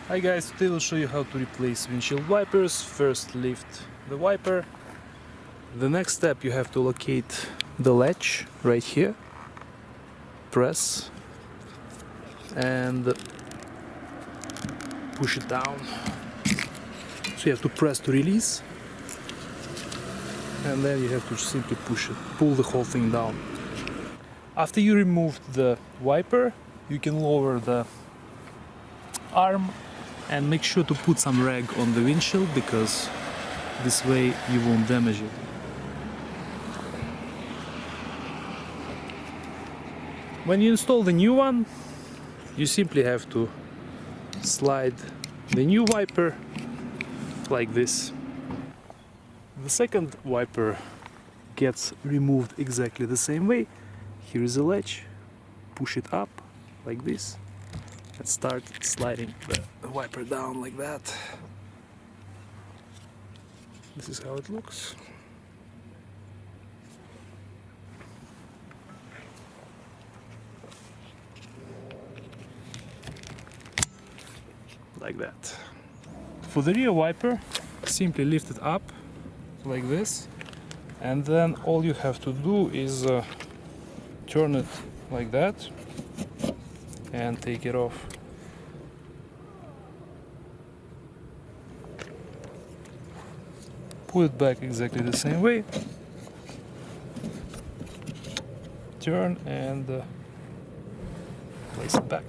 Hi guys, today we'll show you how to replace windshield wipers. First lift the wiper. The next step, you have to locate the latch right here. Press and push it down. So you have to press to release, and then you have to simply push it, pull the whole thing down. After you removed the wiper, you can lower the arm and make sure to put some rag on the windshield, because this way you won't damage it. When you install the new one, you simply have to slide the new wiper like this. The second wiper gets removed exactly the same way. Here is a latch, push it up like this and start sliding the wiper down like that. This is how it looks. Like that. For the rear wiper, simply lift it up like this, and then all you have to do is turn it like that and take it off. Put it back exactly the same way, turn and place it back.